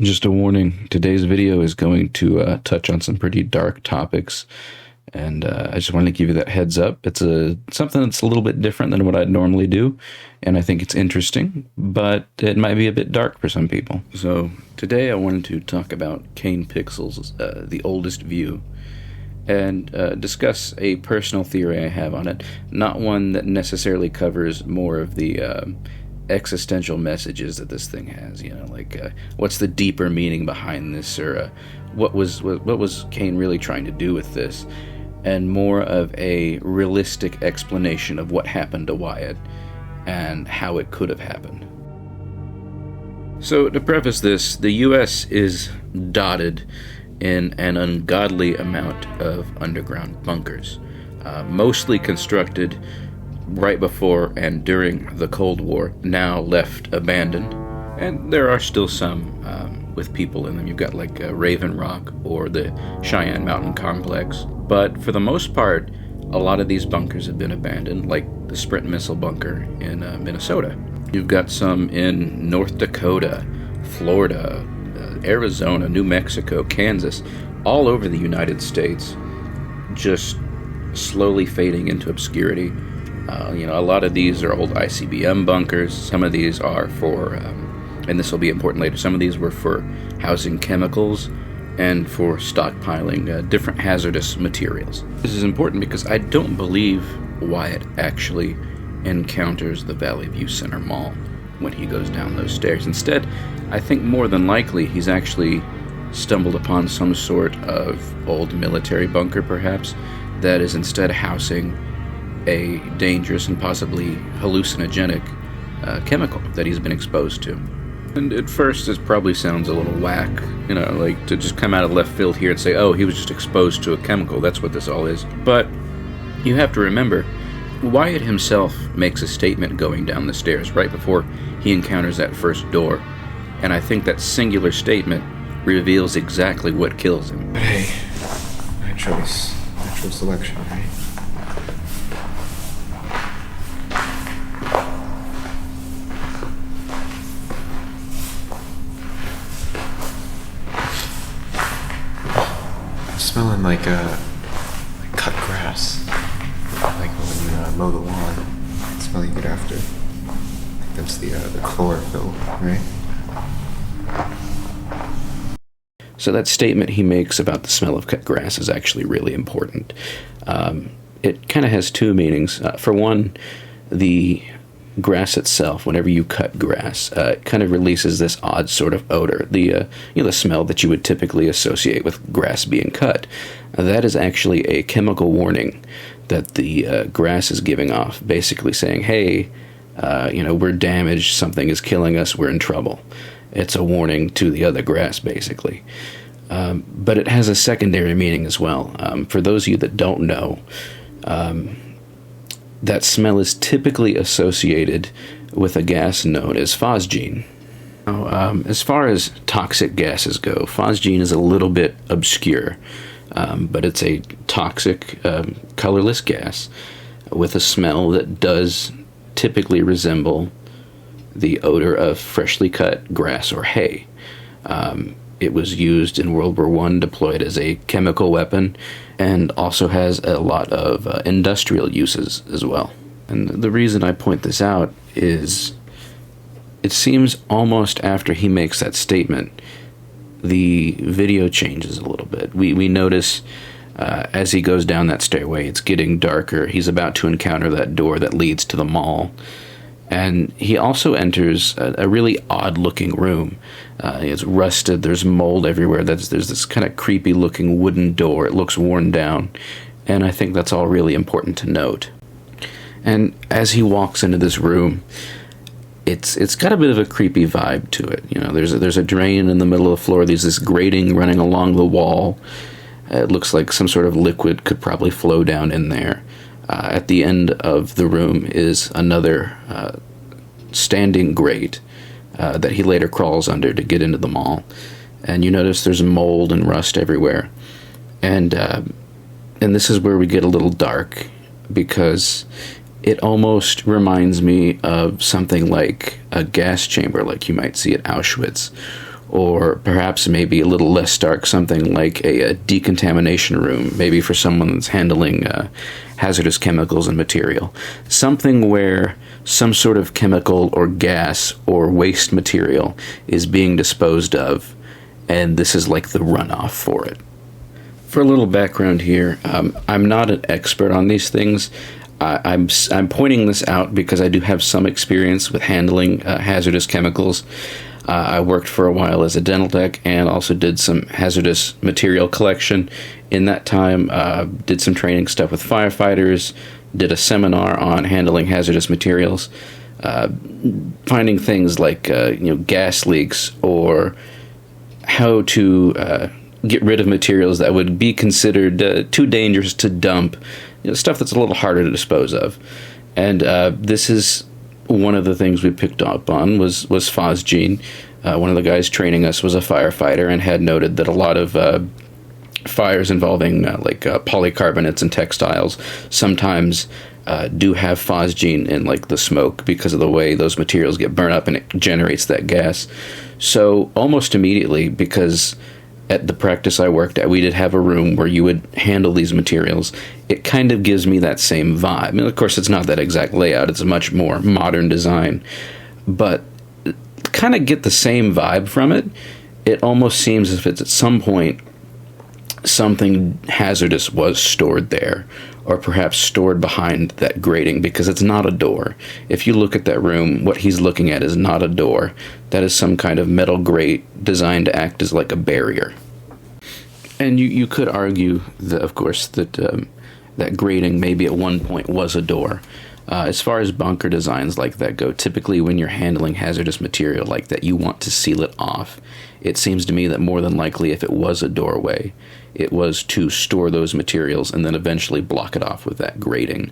Just a warning, today's video is going to touch on some pretty dark topics, and I just wanted to give you that heads up. It's something that's a little bit different than what I'd normally do, and I think it's interesting, but it might be a bit dark for some people. So today I wanted to talk about kanepixels, the oldest view, and discuss a personal theory I have on it, not one that necessarily covers more of the existential messages that this thing has, like what's the deeper meaning behind this, or what was Kane really trying to do with this, and more of a realistic explanation of what happened to Wyatt and how it could have happened. So to preface this, the US is dotted in an ungodly amount of underground bunkers, mostly constructed right before and during the Cold War, now left abandoned, and there are still some with people in them. You've got like Raven Rock or the Cheyenne Mountain Complex, but for the most part, a lot of these bunkers have been abandoned, like the Sprint missile bunker in Minnesota. You've got some in North Dakota, Florida, Arizona, New Mexico, Kansas, all over the United States, just slowly fading into obscurity. A lot of these are old ICBM bunkers. Some of these are for, and this will be important later, some of these were for housing chemicals and for stockpiling different hazardous materials. This is important because I don't believe Wyatt actually encounters the Valley View Center Mall when he goes down those stairs. Instead, I think more than likely he's actually stumbled upon some sort of old military bunker, perhaps, that is instead housing a dangerous and possibly hallucinogenic chemical that he's been exposed to. And at first it probably sounds a little whack, like to just come out of left field here and say, oh, he was just exposed to a chemical, that's what this all is. But you have to remember, Wyatt himself makes a statement going down the stairs right before he encounters that first door, and I think that singular statement reveals exactly what kills him. But hey, natural selection, right? Smelling like cut grass, like when you mow the lawn. It's smelling good after. I think that's the chlorophyll, right? So that statement he makes about the smell of cut grass is actually really important. It kind of has two meanings. For one, the grass itself, whenever you cut grass, it kind of releases this odd sort of odor, the smell that you would typically associate with grass being cut. That is actually a chemical warning that the grass is giving off, basically saying, hey, we're damaged, something is killing us, we're in trouble. It's a warning to the other grass, basically. But it has a secondary meaning as well. For those of you that don't know, that smell is typically associated with a gas known as Phosgene. Now, as far as toxic gases go, Phosgene is a little bit obscure, but it's a toxic, colorless gas with a smell that does typically resemble the odor of freshly cut grass or hay. It was used in World War I, deployed as a chemical weapon, and also has a lot of industrial uses as well. And the reason I point this out is it seems almost after he makes that statement, the video changes a little bit. We notice as he goes down that stairway, it's getting darker. He's about to encounter that door that leads to the mall. And he also enters a really odd-looking room. It's rusted, there's mold everywhere, there's this kind of creepy-looking wooden door. It looks worn down, and I think that's all really important to note. And as he walks into this room, it's got a bit of a creepy vibe to it. There's a drain in the middle of the floor, there's this grating running along the wall. It looks like some sort of liquid could probably flow down in there. At the end of the room is another standing grate that he later crawls under to get into the mall. And you notice there's mold and rust everywhere. And this is where we get a little dark, because it almost reminds me of something like a gas chamber like you might see at Auschwitz, or perhaps maybe a little less stark, something like a decontamination room, maybe for someone that's handling hazardous chemicals and material. Something where some sort of chemical or gas or waste material is being disposed of, and this is like the runoff for it. For a little background here, I'm not an expert on these things. I'm pointing this out because I do have some experience with handling hazardous chemicals. I worked for a while as a dental tech and also did some hazardous material collection. In that time, did some training stuff with firefighters, did a seminar on handling hazardous materials, finding things like gas leaks or how to get rid of materials that would be considered too dangerous to dump, stuff that's a little harder to dispose of. And this is one of the things we picked up on was Phosgene. One of the guys training us was a firefighter and had noted that a lot of fires involving polycarbonates and textiles sometimes do have Phosgene in like the smoke because of the way those materials get burned up and it generates that gas. So almost immediately, because at the practice I worked at, we did have a room where you would handle these materials. It kind of gives me that same vibe. I mean, of course, it's not that exact layout. It's a much more modern design. But kind of get the same vibe from it. It almost seems as if it's at some point something hazardous was stored there, or perhaps stored behind that grating, because it's not a door. If you look at that room, what he's looking at is not a door. That is some kind of metal grate designed to act as like a barrier. And you could argue, that, of course, that that grating maybe at one point was a door. As far as bunker designs like that go, typically when you're handling hazardous material like that, you want to seal it off. It seems to me that more than likely, if it was a doorway, it was to store those materials and then eventually block it off with that grating.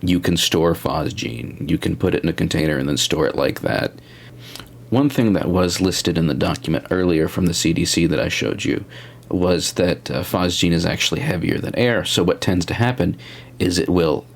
You can store Phosgene. You can put it in a container and then store it like that. One thing that was listed in the document earlier from the CDC that I showed you was that Phosgene is actually heavier than air. So what tends to happen is it will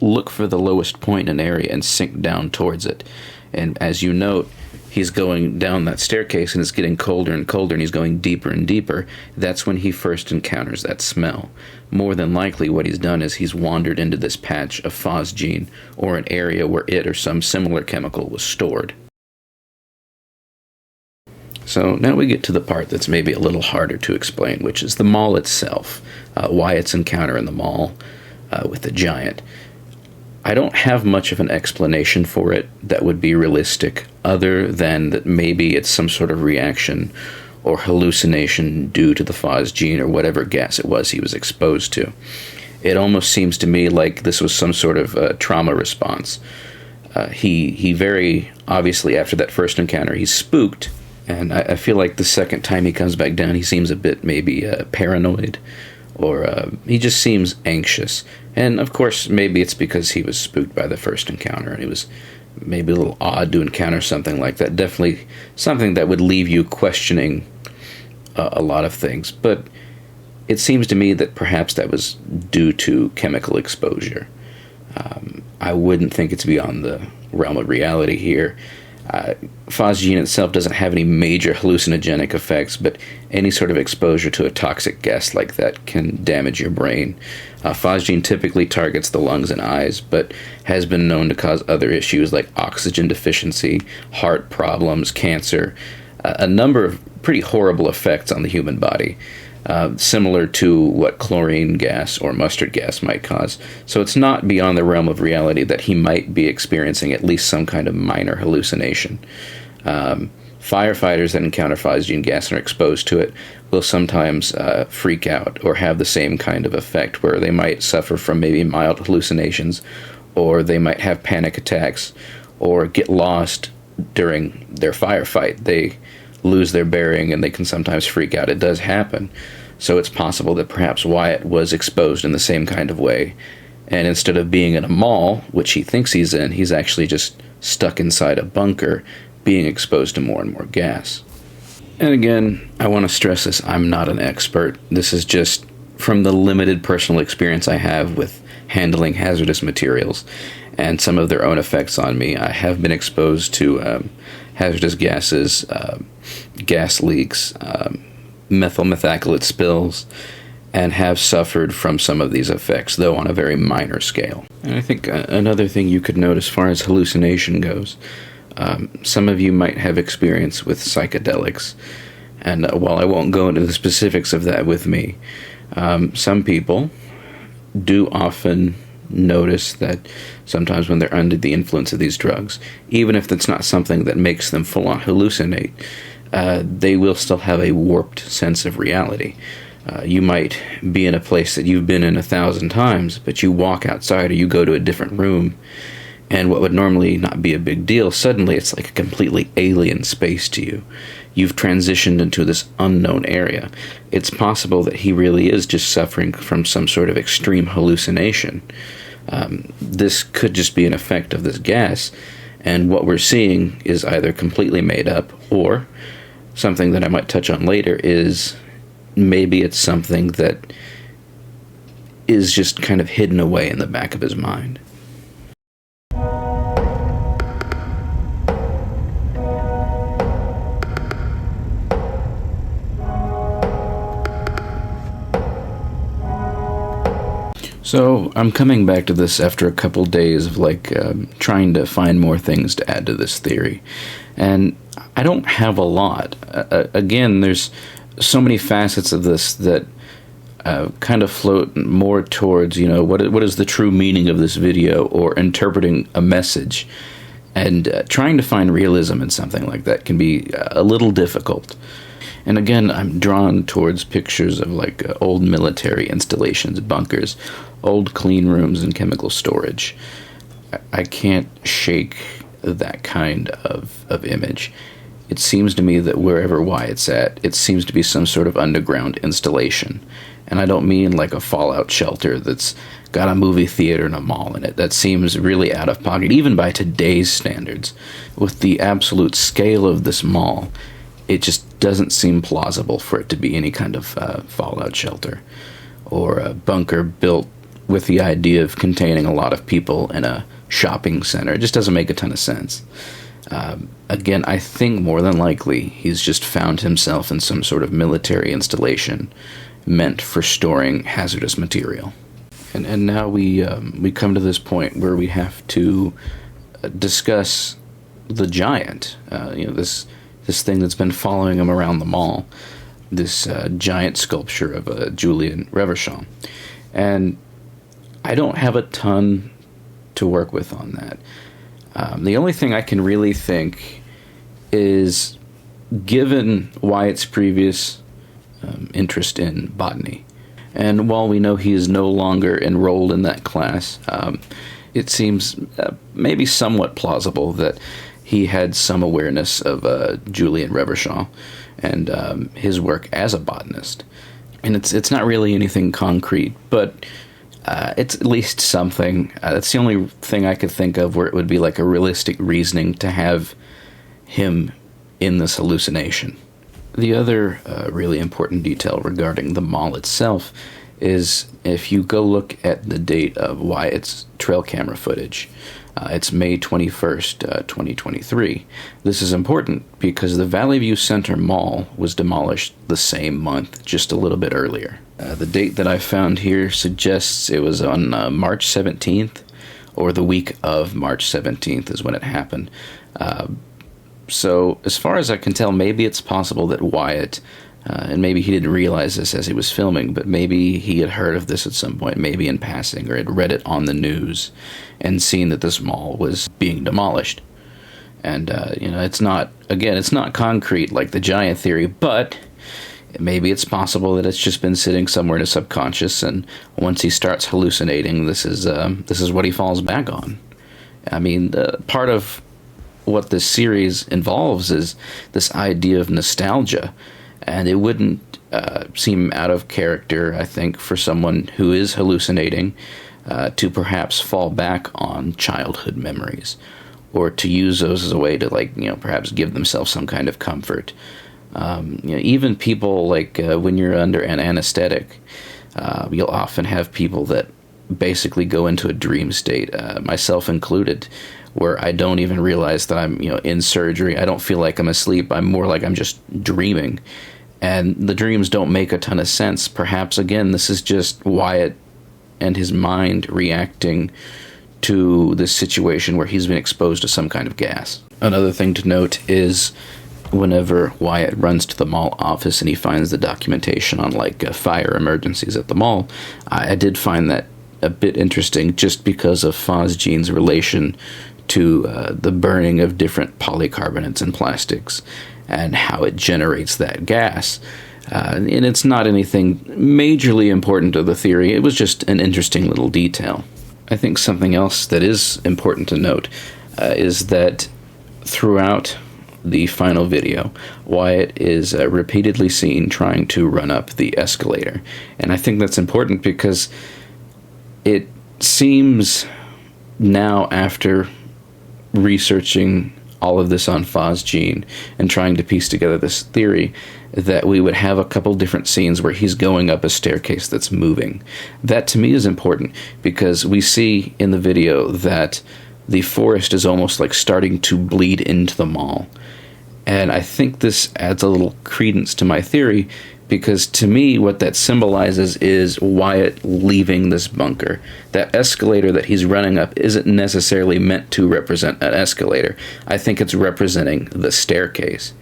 look for the lowest point in an area and sink down towards it. And as you note, he's going down that staircase and it's getting colder and colder and he's going deeper and deeper. That's when he first encounters that smell. More than likely what he's done is he's wandered into this patch of Phosgene or an area where it or some similar chemical was stored. So now we get to the part that's maybe a little harder to explain, which is the mall itself, why its encounter in the mall with the giant. I don't have much of an explanation for it that would be realistic, other than that maybe it's some sort of reaction or hallucination due to the Phosgene or whatever gas it was he was exposed to. It almost seems to me like this was some sort of trauma response. He very obviously, after that first encounter, he's spooked, and I feel like the second time he comes back down, he seems a bit maybe paranoid, or he just seems anxious. And of course, maybe it's because he was spooked by the first encounter, and it was maybe a little odd to encounter something like that. Definitely something that would leave you questioning a lot of things. But it seems to me that perhaps that was due to chemical exposure. I wouldn't think it's beyond the realm of reality here. Phosgene itself doesn't have any major hallucinogenic effects, but any sort of exposure to a toxic gas like that can damage your brain. Phosgene typically targets the lungs and eyes, but has been known to cause other issues like oxygen deficiency, heart problems, cancer, a number of pretty horrible effects on the human body, similar to what chlorine gas or mustard gas might cause. So it's not beyond the realm of reality that he might be experiencing at least some kind of minor hallucination. Firefighters that encounter Phosgene gas and are exposed to it will sometimes freak out or have the same kind of effect, where they might suffer from maybe mild hallucinations, or they might have panic attacks, or get lost during their firefight. They lose their bearing and they can sometimes freak out. It does happen. So it's possible that perhaps Wyatt was exposed in the same kind of way, and instead of being in a mall, which he thinks he's in, he's actually just stuck inside a bunker, being exposed to more and more gas. And again, I want to stress this, I'm not an expert. This is just from the limited personal experience I have with handling hazardous materials and some of their own effects on me. I have been exposed to hazardous gases gas leaks, methyl methacrylate spills, and have suffered from some of these effects, though on a very minor scale. And I think another thing you could note as far as hallucination goes, some of you might have experience with psychedelics, and while I won't go into the specifics of that with me, some people do often notice that sometimes when they're under the influence of these drugs, even if that's not something that makes them full-on hallucinate, they will still have a warped sense of reality. You might be in a place that you've been in 1,000 times, but you walk outside or you go to a different room, and what would normally not be a big deal, suddenly it's like a completely alien space to you. You've transitioned into this unknown area. It's possible that he really is just suffering from some sort of extreme hallucination. This could just be an effect of this gas, and what we're seeing is either completely made up, or something that I might touch on later is maybe it's something that is just kind of hidden away in the back of his mind. So I'm coming back to this after a couple days of trying to find more things to add to this theory, and I don't have a lot. Again, there's so many facets of this that kind of float more towards, what is the true meaning of this video, or interpreting a message, and trying to find realism in something like that can be a little difficult. And again, I'm drawn towards pictures of old military installations, bunkers, old clean rooms, and chemical storage. I can't shake that kind of image. It seems to me that wherever Wyatt's at, it seems to be some sort of underground installation. And I don't mean like a fallout shelter that's got a movie theater and a mall in it. That seems really out of pocket, even by today's standards. With the absolute scale of this mall, it just doesn't seem plausible for it to be any kind of fallout shelter or a bunker built with the idea of containing a lot of people in a shopping center. It just doesn't make a ton of sense. Again, I think more than likely he's just found himself in some sort of military installation meant for storing hazardous material. And now we come to this point where we have to discuss the giant, this thing that's been following him around the mall, this giant sculpture of Julian Reverchon. And I don't have a ton to work with on that. The only thing I can really think is, given Wyatt's previous interest in botany, and while we know he is no longer enrolled in that class, it seems maybe somewhat plausible that he had some awareness of Julian Reverchon and his work as a botanist. And it's not really anything concrete, but it's at least something. That's the only thing I could think of where it would be like a realistic reasoning to have him in this hallucination. The other really important detail regarding the mall itself is if you go look at the date of Wyatt's trail camera footage, it's May 21st, 2023. This is important because the Valley View Center Mall was demolished the same month, just a little bit earlier. The date that I found here suggests it was on March 17th, or the week of March 17th is when it happened. So as far as I can tell, maybe it's possible that Wyatt, and maybe he didn't realize this as he was filming, but maybe he had heard of this at some point, maybe in passing, or had read it on the news and seen that this mall was being demolished. And, it's not concrete like the giant theory, but maybe it's possible that it's just been sitting somewhere in his subconscious, and once he starts hallucinating, this is what he falls back on. I mean, part of what this series involves is this idea of nostalgia, and it wouldn't seem out of character, I think, for someone who is hallucinating to perhaps fall back on childhood memories, or to use those as a way to, perhaps give themselves some kind of comfort. Even people, when you're under an anesthetic, you'll often have people that basically go into a dream state, myself included, where I don't even realize that I'm, in surgery. I don't feel like I'm asleep. I'm more like I'm just dreaming. And the dreams don't make a ton of sense. Perhaps, again, this is just Wyatt and his mind reacting to this situation where he's been exposed to some kind of gas. Another thing to note is whenever Wyatt runs to the mall office and he finds the documentation on fire emergencies at the mall, I did find that a bit interesting just because of Phosgene's relation to the burning of different polycarbonates and plastics and how it generates that gas. And it's not anything majorly important to the theory, it was just an interesting little detail. I think something else that is important to note is that throughout the final video, Wyatt is repeatedly seen trying to run up the escalator. And I think that's important because it seems now, after researching all of this on Phosgene and trying to piece together this theory, that we would have a couple different scenes where he's going up a staircase that's moving. That to me is important because we see in the video that the forest is almost like starting to bleed into the mall. And I think this adds a little credence to my theory because to me what that symbolizes is Wyatt leaving this bunker. That escalator that he's running up isn't necessarily meant to represent an escalator. I think it's representing the staircase.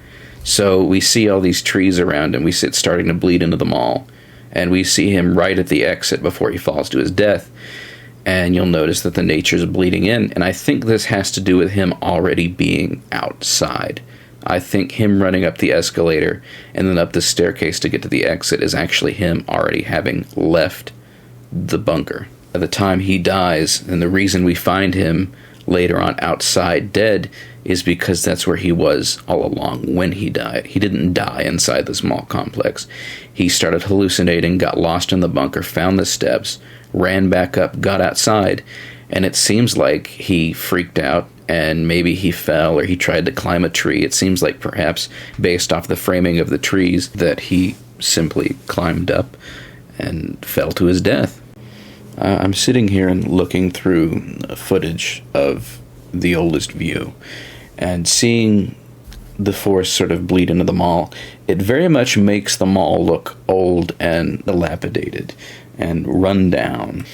So we see all these trees around him. We see it starting to bleed into the mall. And we see him right at the exit before he falls to his death. And you'll notice that the nature's bleeding in. And I think this has to do with him already being outside. I think him running up the escalator and then up the staircase to get to the exit is actually him already having left the bunker. By the time he dies, and the reason we find him later on outside dead is because that's where he was all along when he died. He didn't die inside this mall complex. He started hallucinating, got lost in the bunker, found the steps, ran back up, got outside, and it seems like he freaked out and maybe he fell or he tried to climb a tree. It seems like perhaps based off the framing of the trees that he simply climbed up and fell to his death. I'm sitting here and looking through footage of the oldest view and seeing the forest sort of bleed into the mall. It very much makes the mall look old and dilapidated and run down.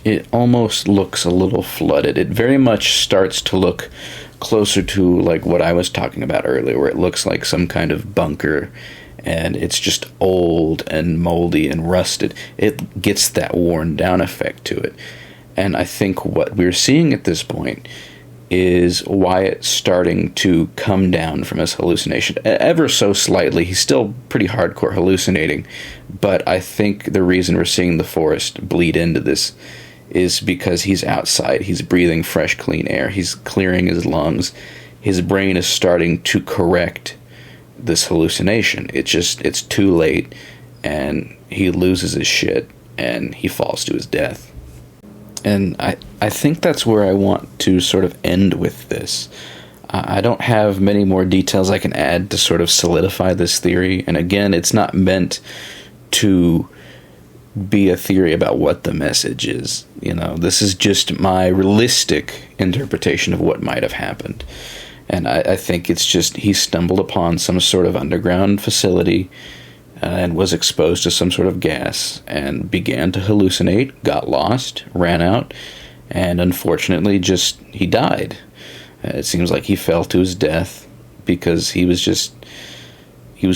It almost looks a little flooded. It very much starts to look closer to like what I was talking about earlier, where it looks like some kind of bunker and it's just old and moldy and rusted. It gets that worn down effect to it. And I think what we're seeing at this point is Wyatt starting to come down from his hallucination ever so slightly. He's still pretty hardcore hallucinating, but I think the reason we're seeing the forest bleed into this is because he's outside. He's breathing fresh, clean air. He's clearing his lungs. His brain is starting to correct this hallucination. It's too late, and he loses his shit, and he falls to his death. And I think that's where I want to sort of end with this. I don't have many more details I can add to sort of solidify this theory. And again, it's not meant to be a theory about what the message is. This is just my realistic interpretation of what might have happened. And I think it's just he stumbled upon some sort of underground facility and was exposed to some sort of gas and began to hallucinate, got lost, ran out, and unfortunately he died. It seems like he fell to his death because he was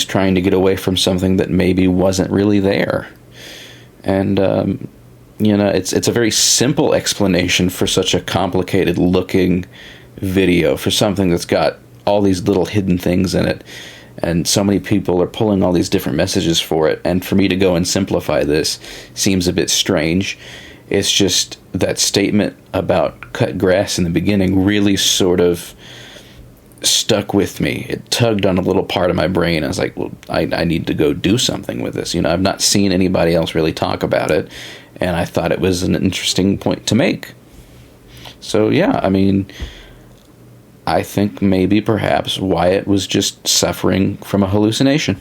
trying to get away from something that maybe wasn't really there. And, it's a very simple explanation for such a complicated looking video, for something that's got all these little hidden things in it. And so many people are pulling all these different messages for it. And for me to go and simplify this seems a bit strange. It's just that statement about cut grass in the beginning really sort of stuck with me. It tugged on a little part of my brain. I was like, well, I need to go do something with this. I've not seen anybody else really talk about it. And I thought it was an interesting point to make. So, yeah, I think maybe perhaps Wyatt was just suffering from a hallucination.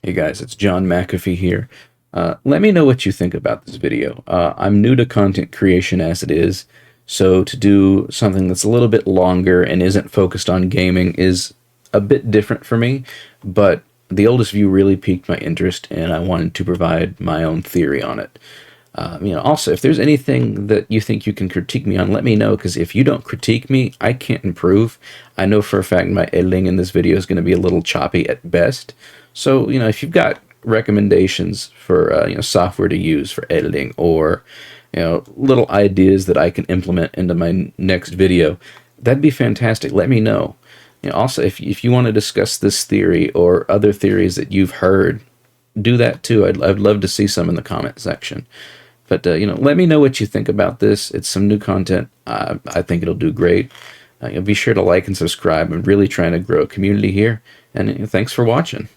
Hey guys, it's John McAfee here. Let me know what you think about this video. I'm new to content creation as it is, So to do something that's a little bit longer and isn't focused on gaming is a bit different for me, but the oldest view really piqued my interest, and I wanted to provide my own theory on it. Also, if there's anything that you think you can critique me on, let me know, because if you don't critique me, I can't improve. I know for a fact my editing in this video is going to be a little choppy at best. So, if you've got recommendations for, software to use for editing, or, little ideas that I can implement into my next video, that'd be fantastic. Let me know. Also, if you want to discuss this theory or other theories that you've heard, do that too. I'd love to see some in the comment section. But, let me know what you think about this. It's some new content. I think it'll do great. Be sure to like and subscribe. I'm really trying to grow a community here. And thanks for watching.